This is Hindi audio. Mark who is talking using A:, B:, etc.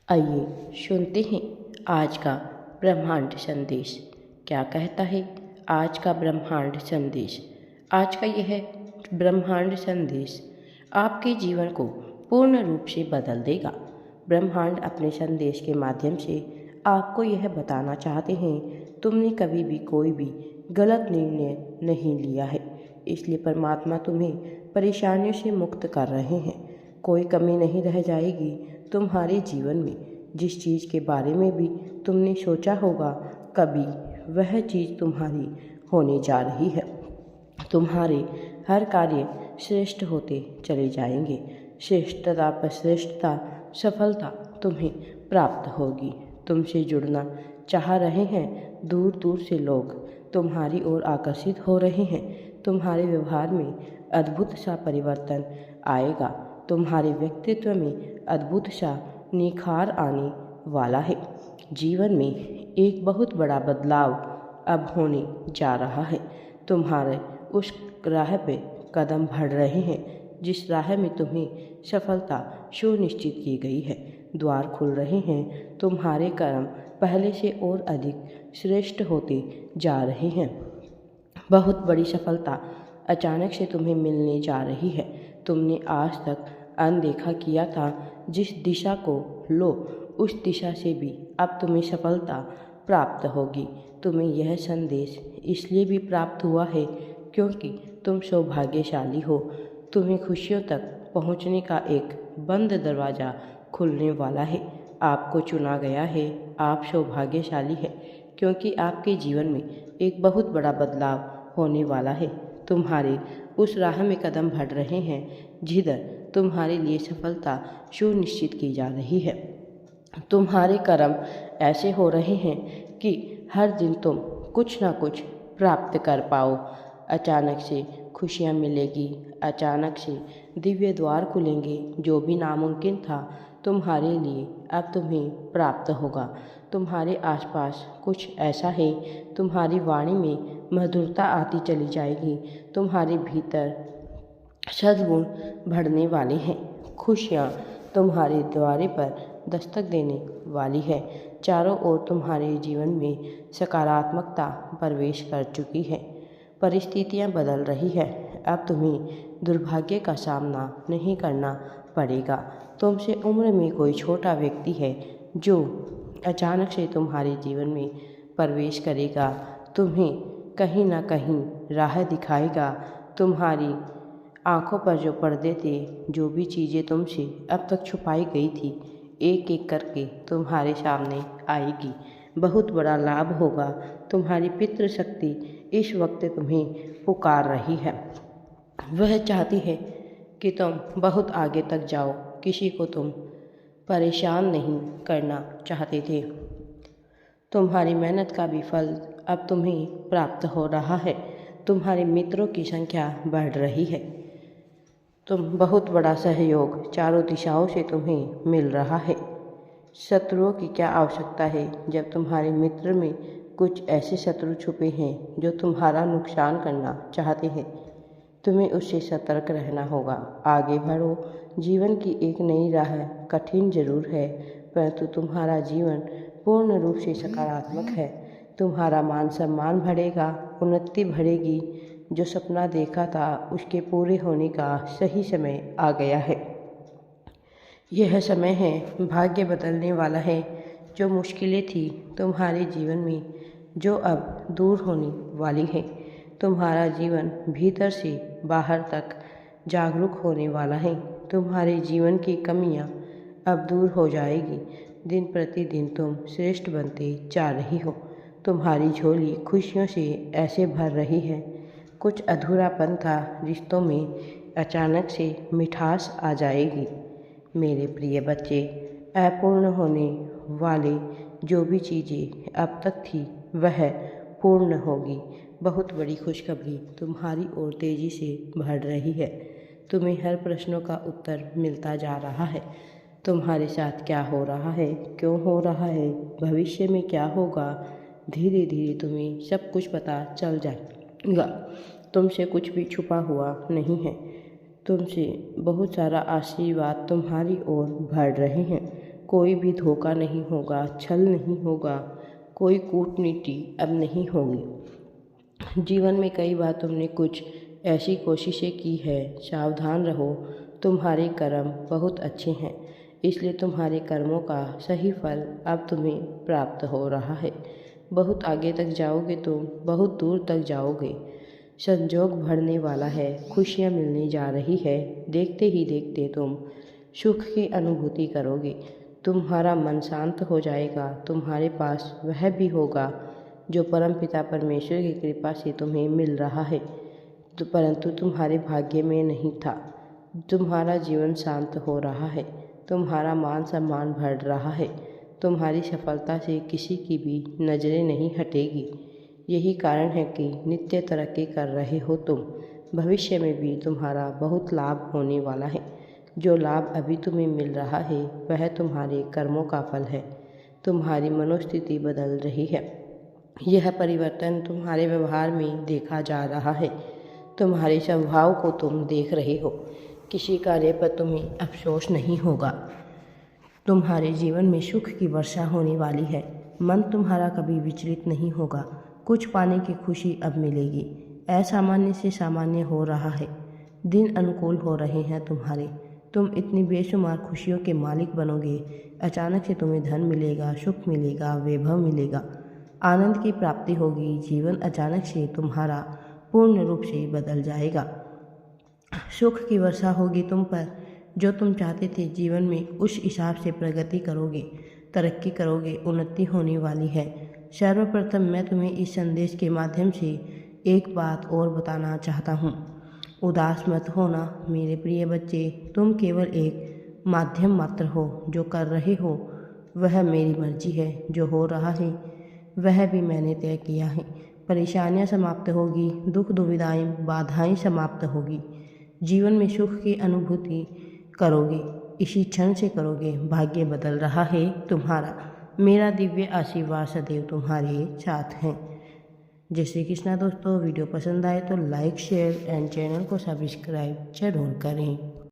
A: आइए सुनते हैं आज का ब्रह्मांड संदेश। क्या कहता है आज का ब्रह्मांड संदेश? आज का यह ब्रह्मांड संदेश आपके जीवन को पूर्ण रूप से बदल देगा। ब्रह्मांड अपने संदेश के माध्यम से आपको यह बताना चाहते हैं, तुमने कभी भी कोई भी गलत निर्णय नहीं लिया है, इसलिए परमात्मा तुम्हें परेशानियों से मुक्त कर रहे हैं। कोई कमी नहीं रह जाएगी तुम्हारे जीवन में। जिस चीज़ के बारे में भी तुमने सोचा होगा कभी, वह चीज़ तुम्हारी होने जा रही है। तुम्हारे हर कार्य श्रेष्ठ होते चले जाएंगे। श्रेष्ठता पर श्रेष्ठता, सफलता तुम्हें प्राप्त होगी। तुमसे जुड़ना चाह रहे हैं दूर दूर से लोग, तुम्हारी ओर आकर्षित हो रहे हैं। तुम्हारे व्यवहार में अद्भुत सा परिवर्तन आएगा। तुम्हारे व्यक्तित्व में अद्भुत सा निखार आने वाला है। जीवन में एक बहुत बड़ा बदलाव अब होने जा रहा है। तुम्हारे उस राह पे कदम बढ़ रहे हैं जिस राह में तुम्हें सफलता सुनिश्चित की गई है। द्वार खुल रहे हैं। तुम्हारे कर्म पहले से और अधिक श्रेष्ठ होते जा रहे हैं। बहुत बड़ी सफलता अचानक से तुम्हें मिलने जा रही है। तुमने आज तक अनदेखा किया था, जिस दिशा को लो उस दिशा से भी अब तुम्हें सफलता प्राप्त होगी। तुम्हें यह संदेश इसलिए भी प्राप्त हुआ है क्योंकि तुम सौभाग्यशाली हो। तुम्हें खुशियों तक पहुंचने का एक बंद दरवाज़ा खुलने वाला है। आपको चुना गया है। आप सौभाग्यशाली है क्योंकि आपके जीवन में एक बहुत बड़ा बदलाव होने वाला है। तुम्हारे उस राह में कदम बढ़ रहे हैं जिधर तुम्हारे लिए सफलता सुनिश्चित की जा रही है। तुम्हारे कर्म ऐसे हो रहे हैं कि हर दिन तुम कुछ ना कुछ प्राप्त कर पाओ। अचानक से खुशियाँ मिलेगी। अचानक से दिव्य द्वार खुलेंगे। जो भी नामुमकिन था तुम्हारे लिए अब तुम्हें प्राप्त होगा। तुम्हारे आसपास कुछ ऐसा है, तुम्हारी वाणी में मधुरता आती चली जाएगी। तुम्हारे भीतर सद्गुण बढ़ने वाले हैं। खुशियाँ तुम्हारे द्वारे पर दस्तक देने वाली है। चारों ओर तुम्हारे जीवन में सकारात्मकता प्रवेश कर चुकी है। परिस्थितियाँ बदल रही है। अब तुम्हें दुर्भाग्य का सामना नहीं करना पड़ेगा। तुमसे उम्र में कोई छोटा व्यक्ति है जो अचानक से तुम्हारे जीवन में प्रवेश करेगा। तुम्हें कहीं ना कहीं राह दिखाएगा। तुम्हारी आंखों पर जो पर्दे थे, जो भी चीज़ें तुमसे अब तक छुपाई गई थी, एक एक करके तुम्हारे सामने आएगी। बहुत बड़ा लाभ होगा। तुम्हारी पितृशक्ति इस वक्त तुम्हें पुकार रही है। वह चाहती है कि तुम बहुत आगे तक जाओ। किसी को तुम परेशान नहीं करना चाहते थे। तुम्हारी मेहनत का भी फल अब तुम्हें प्राप्त हो रहा है। तुम्हारे मित्रों की संख्या बढ़ रही है। तुम बहुत बड़ा सहयोग चारों दिशाओं से तुम्हें मिल रहा है। शत्रुओं की क्या आवश्यकता है जब तुम्हारे मित्र में कुछ ऐसे शत्रु छुपे हैं जो तुम्हारा नुकसान करना चाहते हैं। तुम्हें उससे सतर्क रहना होगा। आगे बढ़ो। जीवन की एक नई राह कठिन जरूर है, परंतु तुम्हारा जीवन पूर्ण रूप से सकारात्मक है। तुम्हारा मान सम्मान बढ़ेगा, उन्नति बढ़ेगी। जो सपना देखा था उसके पूरे होने का सही समय आ गया है। यह समय है भाग्य बदलने वाला है। जो मुश्किलें थी तुम्हारे जीवन में, जो अब दूर होने वाली है। तुम्हारा जीवन भीतर से बाहर तक जागरूक होने वाला है। तुम्हारे जीवन की कमियां अब दूर हो जाएगी। दिन प्रतिदिन तुम श्रेष्ठ बनते जा रही हो। तुम्हारी झोली खुशियों से ऐसे भर रही है। कुछ अधूरापन था रिश्तों में, अचानक से मिठास आ जाएगी। मेरे प्रिय बच्चे, अपूर्ण होने वाले जो भी चीज़ें अब तक थी वह पूर्ण होगी। बहुत बड़ी खुशखबरी तुम्हारी ओर तेज़ी से बढ़ रही है। तुम्हें हर प्रश्नों का उत्तर मिलता जा रहा है। तुम्हारे साथ क्या हो रहा है, क्यों हो रहा है, भविष्य में क्या होगा, धीरे धीरे तुम्हें सब कुछ पता चल जाएगा। तुमसे कुछ भी छुपा हुआ नहीं है। तुमसे बहुत सारा आशीर्वाद तुम्हारी ओर बढ़ रहे हैं। कोई भी धोखा नहीं होगा, छल नहीं होगा, कोई कूटनीति अब नहीं होगी। जीवन में कई बार तुमने कुछ ऐसी कोशिशें की है, सावधान रहो, तुम्हारे कर्म बहुत अच्छे हैं, इसलिए तुम्हारे कर्मों का सही फल अब तुम्हें प्राप्त हो रहा है। बहुत आगे तक जाओगे तुम, बहुत दूर तक जाओगे। संजोग बढ़ने वाला है, खुशियाँ मिलने जा रही है। देखते ही देखते तुम सुख की अनुभूति करोगे। तुम्हारा मन शांत हो जाएगा। तुम्हारे पास वह भी होगा जो परमपिता परमेश्वर की कृपा से तुम्हें मिल रहा है, परंतु तुम्हारे भाग्य में नहीं था। तुम्हारा जीवन शांत हो रहा है, तुम्हारा मान सम्मान बढ़ रहा है, तुम्हारी सफलता से किसी की भी नज़रें नहीं हटेगी। यही कारण है कि नित्य तरक्की कर रहे हो तुम। भविष्य में भी तुम्हारा बहुत लाभ होने वाला है। जो लाभ अभी तुम्हें मिल रहा है वह तुम्हारे कर्मों का फल है। तुम्हारी मनोस्थिति बदल रही है। यह परिवर्तन तुम्हारे व्यवहार में देखा जा रहा है। तुम्हारे स्वभाव को तुम देख रहे हो। किसी कार्य पर तुम्हें अफसोस नहीं होगा। तुम्हारे जीवन में सुख की वर्षा होने वाली है। मन तुम्हारा कभी विचलित नहीं होगा। कुछ पाने की खुशी अब मिलेगी। असामान्य से सामान्य हो रहा है। दिन अनुकूल हो रहे हैं तुम्हारे। तुम इतनी बेशुमार खुशियों के मालिक बनोगे। अचानक से तुम्हें धन मिलेगा, सुख मिलेगा, वैभव मिलेगा, आनंद की प्राप्ति होगी। जीवन अचानक से तुम्हारा पूर्ण रूप से बदल जाएगा। सुख की वर्षा होगी तुम पर। जो तुम चाहते थे जीवन में उस हिसाब से प्रगति करोगे, तरक्की करोगे, उन्नति होने वाली है। सर्वप्रथम मैं तुम्हें इस संदेश के माध्यम से एक बात और बताना चाहता हूँ। उदास मत होना मेरे प्रिय बच्चे। तुम केवल एक माध्यम मात्र हो। जो कर रहे हो वह मेरी मर्जी है। जो हो रहा है वह भी मैंने तय किया है। परेशानियाँ समाप्त होगी, दुख दुविधाएं बाधाएं समाप्त होगी। जीवन में सुख की अनुभूति करोगे, इसी क्षण से करोगे। भाग्य बदल रहा है तुम्हारा। मेरा दिव्य आशीर्वाद सदैव तुम्हारे साथ हैं। जय श्री कृष्णा दोस्तों। वीडियो पसंद आए तो लाइक, शेयर एंड चैनल को सब्सक्राइब जरूर करें।